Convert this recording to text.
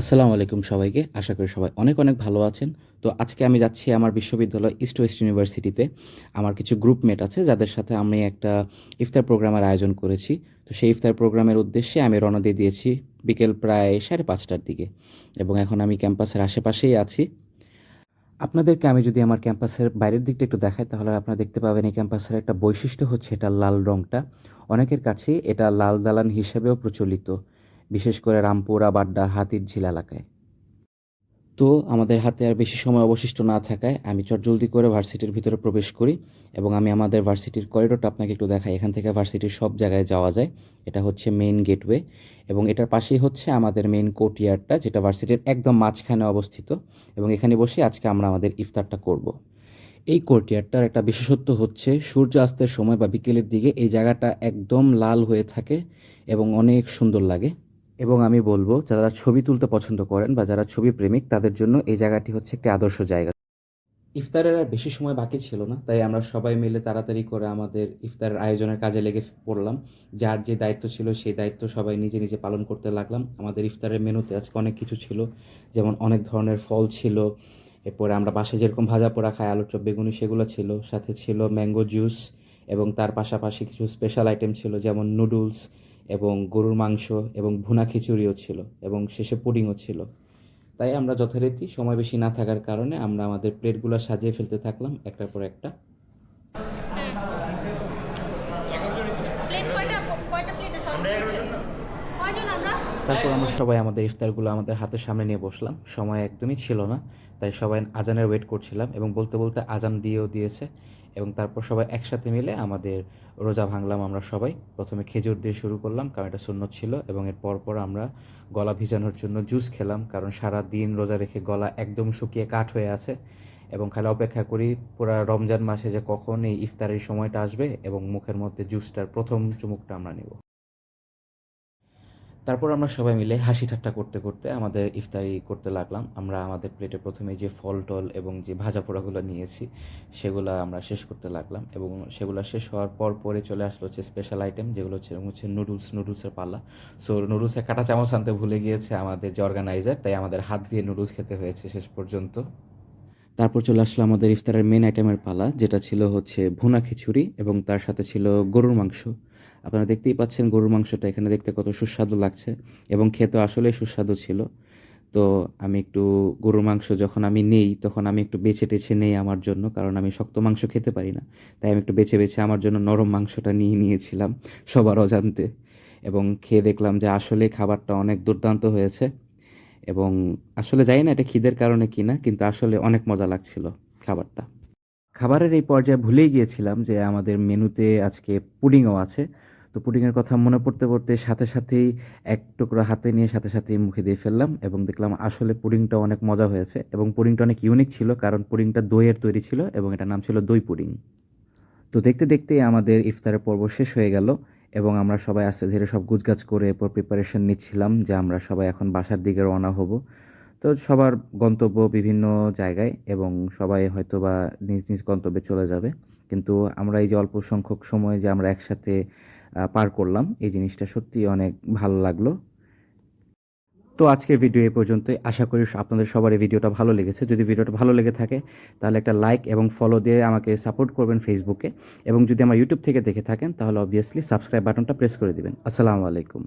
আসসালামু আলাইকুম সবাইকে। আশা করি সবাই অনেক অনেক ভালো আছেন। তো আজকে আমি যাচ্ছি আমার বিশ্ববিদ্যালয় ইস্ট ওয়েস্ট ইউনিভার্সিটিতে। আমার কিছু গ্রুপমেট আছে যাদের সাথে আমি একটা ইফতার প্রোগ্রামের আয়োজন করেছি। তো সেই ইফতার প্রোগ্রামের উদ্দেশ্যে আমি রওনা দিয়ে দিয়েছি বিকেল প্রায় 5:30টার দিকে, এবং এখন আমি ক্যাম্পাসের আশেপাশেই আছি। আপনাদেরকে আমি যদি আমার ক্যাম্পাসের বাইরের দিকটা একটু দেখাই, তাহলে আপনারা দেখতে পাবেন এই ক্যাম্পাসের একটা বৈশিষ্ট্য হচ্ছে এটার লাল রংটা। অনেকের কাছে এটা লাল দালান হিসেবেও প্রচলিত, বিশেষ করে রামপুরা, বাড্ডা, হাতিরঝিল এলাকায়। তো আমাদের হাতে আর বেশি সময় অবশিষ্ট না থাকায় আমি চটজলদি করে ভার্সিটির ভিতরে প্রবেশ করি, এবং আমি আমাদের ভার্সিটির করিডোরটা আপনাকে একটু দেখাই। এখান থেকে ভার্সিটির সব জায়গায় যাওয়া যায়। এটা হচ্ছে মেইন গেটওয়ে, এবং এটার পাশেই হচ্ছে আমাদের মেইন কোর্টইয়ার্ডটা, যেটা ভার্সিটির একদম মাঝখানে অবস্থিত, এবং এখানে বসে আজকে আমরা আমাদের ইফতারটা করব। এই কোর্টইয়ার্ডটার একটা বিশেষত্ব হচ্ছে সূর্যাস্তের সময় বা বিকেলের দিকে এই জায়গাটা একদম লাল হয়ে থাকে এবং অনেক সুন্দর লাগে। এবং আমি বলব, যারা ছবি তুলতে পছন্দ করেন বা যারা ছবি প্রেমিক, তাদের জন্য এই জায়গাটি হচ্ছে একটি আদর্শ জায়গা। ইফতারের আর বেশি সময় বাকি ছিল না, তাই আমরা সবাই মিলে তাড়াতাড়ি করে আমাদের ইফতারের আয়োজনের কাজে লেগে পড়লাম। যার যে দায়িত্ব ছিল সেই দায়িত্ব সবাই নিজে নিজে পালন করতে লাগলাম। আমাদের ইফতারের মেনুতে আজকে অনেক কিছু ছিল, যেমন অনেক ধরনের ফল ছিল। এরপরে আমরা বাসায় যেরকম ভাজা পোড়া খাই, আলুর চপ, বেগুনি, সেগুলো ছিল। সাথে ছিল ম্যাঙ্গো জুস, এবং তার পাশাপাশি কিছু স্পেশাল আইটেম ছিল, যেমন নুডলস এবং গরুর মাংস এবং ভুনা খিচুড়িও ছিল, এবং শেষে পুডিংও ছিল। তাই আমরা যথারীতি সময় বেশি না থাকার কারণে আমরা আমাদের প্লেটগুলো সাজিয়ে ফেলতে থাকলাম একটার পর একটা। তারপর আমরা সবাই আমাদের ইফতারগুলো আমাদের হাতের সামনে নিয়ে বসলাম। সময় একদমই ছিল না, তাই সবাই আজানের ওয়েট করছিলাম, এবং বলতে বলতে আজান দিয়েও দিয়েছে। এবং তারপর সবাই একসাথে মিলে আমাদের রোজা ভাঙলাম। আমরা সবাই প্রথমে খেজুর দিয়ে শুরু করলাম, কারণ এটা সুন্নত ছিল, এবং এর পরপর আমরা গলা ভিজানোর জন্য জুস খেলাম, কারণ সারা দিন রোজা রেখে গলা একদম শুকিয়ে কাঠ হয়ে আছে, এবং খালি অপেক্ষা করি পুরা রমজান মাসে যে কখন এই ইফতারের সময়টা আসবে এবং মুখের মধ্যে জুসটার প্রথম চুমুকটা আমরা নেব। তারপর আমরা সবাই মিলে হাসি ঠাট্টা করতে করতে আমাদের ইফতারি করতে লাগলাম। আমরা আমাদের প্লেটে প্রথমে যে ফল টল এবং যে ভাজা পোড়াগুলো নিয়েছি সেগুলো আমরা শেষ করতে লাগলাম, এবং সেগুলো শেষ হওয়ার পর পরে চলে আসলো হচ্ছে স্পেশাল আইটেম, যেগুলো হচ্ছে নুডলসের পালা। সো নুডলসের কাঁটা চামচ আনতে ভুলে গিয়েছে আমাদের যে অর্গানাইজার, তাই আমাদের হাত দিয়ে নুডলস খেতে হয়েছে শেষ পর্যন্ত। তারপর চলে আসলো আমাদের ইফতারের মেন আইটেমের পালা, যেটা ছিল হচ্ছে ভুনা খিচুড়ি, এবং তার সাথে ছিল গরুর মাংস। আপনারা দেখতেই পাচ্ছেন গরুর মাংসটা এখানে দেখতে কত সুস্বাদু লাগছে, এবং খেতে আসলেই সুস্বাদু ছিল। তো আমি একটু গরুর মাংস যখন আমি নেই, তখন আমি একটু বেছে টেছে নেই আমার জন্য, কারণ আমি শক্ত মাংস খেতে পারি না। তাই আমি একটু বেছে বেছে আমার জন্য নরম মাংসটা নিয়ে নিয়েছিলাম সবার অজান্তে, এবং খেয়ে দেখলাম যে আসলে খাবারটা অনেক দুর্দান্ত হয়েছে। এবং আসলে জানি না এটা খিদের কারণে কিনা, কিন্তু আসলে অনেক মজা লাগছিল খাবারটা। খাবারের এই পর্যায়ে ভুলেই গিয়েছিলাম যে আমাদের মেনুতে আজকে পুডিংও আছে। তো পুডিংয়ের কথা মনে পড়তে পড়তে সাথে সাথেই এক টুকরো হাতে নিয়ে সাথে সাথেই মুখে দিয়ে ফেললাম, এবং দেখলাম আসলে পুডিংটা অনেক মজা হয়েছে, এবং পুডিংটা অনেক ইউনিক ছিল, কারণ পুডিংটা দইয়ের তৈরি ছিল, এবং এটার নাম ছিল দই পুডিং। তো দেখতে দেখতেই আমাদের ইফতারের পর্ব শেষ হয়ে গেল, এবং আমরা সবাই আস্তে ধীরে সব গুছগাছ করে এরপর প্রিপারেশন নিচ্ছিলাম যে আমরা সবাই এখন বাসার দিকে রওনা হব। তো সবার গন্তব্য বিভিন্ন জায়গায়, এবং সবাই হয়তোবা নিজ নিজ গন্তব্যে চলে যাবে। কিন্তু আমরা এই যে অল্প সংখ্যক সময় যে আমরা একসাথে পার করলাম, এই জিনিসটা সত্যিই অনেক ভালো লাগলো। তো আজকের ভিডিও এ পর্যন্তই। আশা করি আপনাদের সবার এই ভিডিওটা ভালো লেগেছে। যদি ভিডিওটা ভালো লেগে থাকে, তাহলে একটা লাইক এবং ফলো দিয়ে আমাকে সাপোর্ট করবেন ফেসবুকে, এবং যদি আমার ইউটিউব থেকে দেখে থাকেন, তাহলে অবভিয়াসলি সাবস্ক্রাইব বাটনটা প্রেস করে দিবেন। আসসালামু আলাইকুম।